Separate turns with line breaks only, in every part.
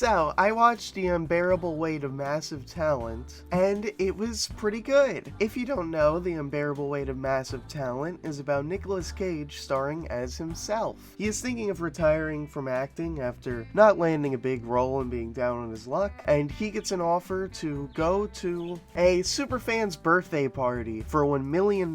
So, I watched The Unbearable Weight of Massive Talent, and it was pretty good. If you don't know, The Unbearable Weight of Massive Talent is about Nicolas Cage starring as himself. He is thinking of retiring from acting after not landing a big role and being down on his luck, and he gets an offer to go to a superfan's birthday party for $1 million.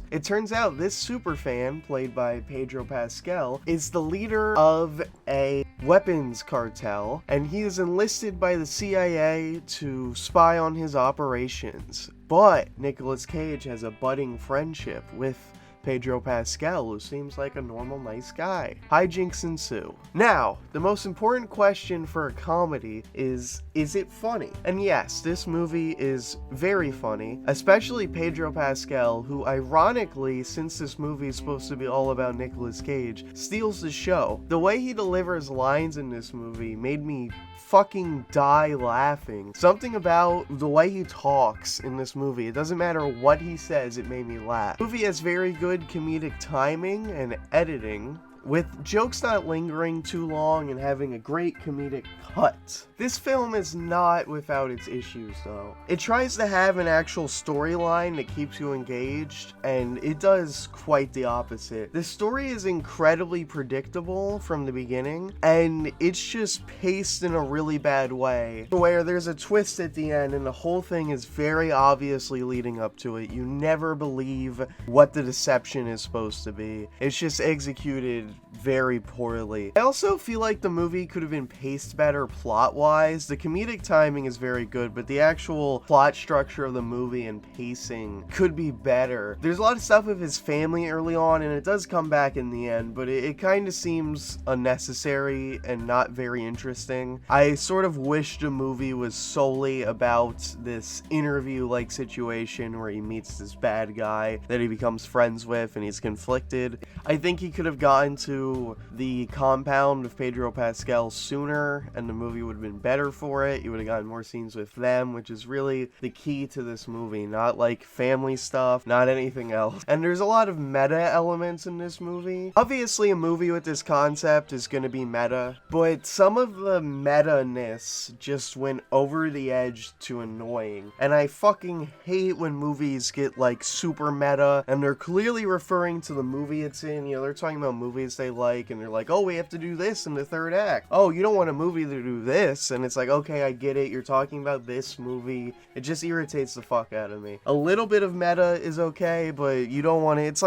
It turns out this superfan, played by Pedro Pascal, is the leader of a weapons cartel, and he is enlisted by the CIA to spy on his operations. But Nicolas Cage has a budding friendship with Pedro Pascal, who seems like a normal, nice guy. Hijinks ensue. Now, the most important question for a comedy is it funny? And yes, this movie is very funny, especially Pedro Pascal, who ironically, since this movie is supposed to be all about Nicolas Cage, steals the show. The way he delivers lines in this movie made me fucking die laughing. Something about the way he talks in this movie, it doesn't matter what he says, it made me laugh. The movie has very good comedic timing and editing, with jokes not lingering too long and having a great comedic cut. This film is not without its issues though. It tries to have an actual storyline that keeps you engaged, and it does quite the opposite. The story is incredibly predictable from the beginning, and it's just paced in a really bad way, where there's a twist at the end and the whole thing is very obviously leading up to it. You never believe what the deception is supposed to be. It's just executed very poorly. I also feel like the movie could have been paced better plot-wise. The comedic timing is very good, but the actual plot structure of the movie and pacing could be better. There's a lot of stuff with his family early on, and it does come back in the end, but it kind of seems unnecessary and not very interesting. I sort of wish the movie was solely about this interview-like situation where he meets this bad guy that he becomes friends with and he's conflicted. I think he could have gotten to the compound of Pedro Pascal sooner, and the movie would have been better for it. You would have gotten more scenes with them, which is really the key to this movie, not like family stuff, not anything else. And there's a lot of meta elements in this movie. Obviously, a movie with this concept is going to be meta, but some of the meta-ness just went over the edge to annoying. And I fucking hate when movies get like super meta, and they're clearly referring to the movie it's in. You know, they're talking about movies they like, and they're like, oh, we have to do this in the third act. Oh, you don't want a movie to do this, and it's like, okay, I get it, you're talking about this movie. It just irritates the fuck out of me. A little bit of meta is okay, but you don't want it. It's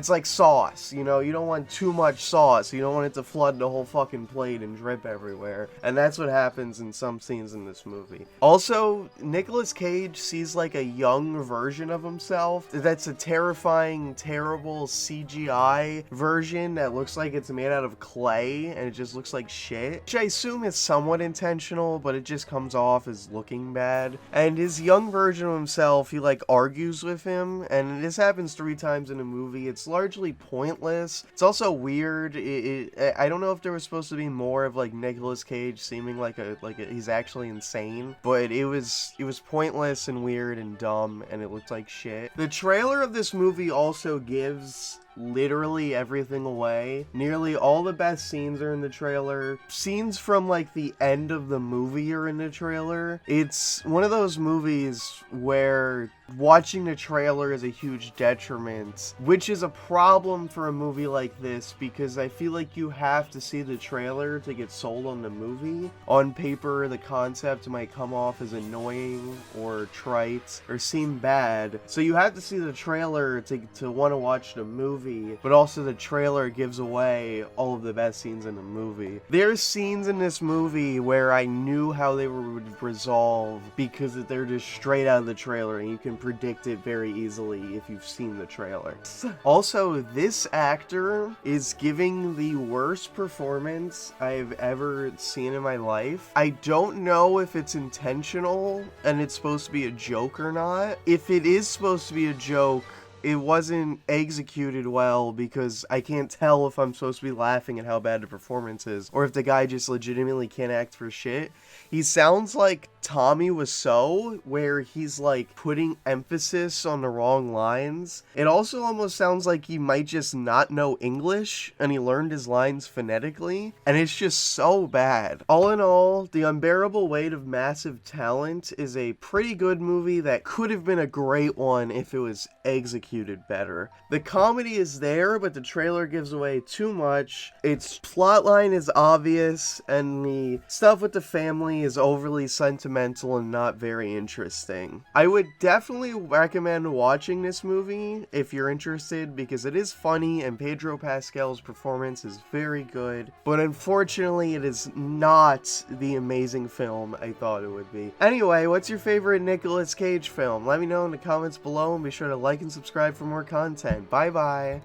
like sauce, you know, you don't want too much sauce. You don't want it to flood the whole fucking plate and drip everywhere, and that's what happens in some scenes in this movie. Also, Nicolas Cage sees like a young version of himself that's a terrifying, terrible CGI version that looks like it's made out of clay, and it just looks like shit, which I assume is somewhat intentional, but it just comes off as looking bad. And his young version of himself, he like argues with him, and this happens 3 times in a movie. It's largely pointless. It's also weird. I don't know if there was supposed to be more of like Nicolas Cage seeming like he's actually insane, but it was pointless and weird and dumb, and it looked like shit. The trailer of this movie also gives literally everything away. Nearly all the best scenes are in the trailer. Scenes from like the end of the movie are in the trailer. It's one of those movies where watching the trailer is a huge detriment, which is a problem for a movie like this, because I feel like you have to see the trailer to get sold on the movie. On paper, the concept might come off as annoying or trite or seem bad, so you have to see the trailer to want to watch the movie, but also the trailer gives away all of the best scenes in the movie. There's scenes in this movie where I knew how they would resolve because they're just straight out of the trailer, and you can predict it very easily if you've seen the trailer. Also, this actor is giving the worst performance I've ever seen in my life. I don't know if it's intentional and it's supposed to be a joke or not. If it is supposed to be a joke, it wasn't executed well because I can't tell if I'm supposed to be laughing at how bad the performance is or if the guy just legitimately can't act for shit. He sounds like Tommy Wiseau, where he's like putting emphasis on the wrong lines. It also almost sounds like he might just not know English and he learned his lines phonetically, and it's just so bad. All in all, The Unbearable Weight of Massive Talent is a pretty good movie that could have been a great one if it was executed better. The comedy is there, but the trailer gives away too much. Its plotline is obvious, and the stuff with the family is overly sentimental and not very interesting. I would definitely recommend watching this movie if you're interested, because it is funny and Pedro Pascal's performance is very good, but unfortunately it is not the amazing film I thought it would be. Anyway, what's your favorite Nicolas Cage film? Let me know in the comments below, and be sure to like and subscribe for more content. Bye bye!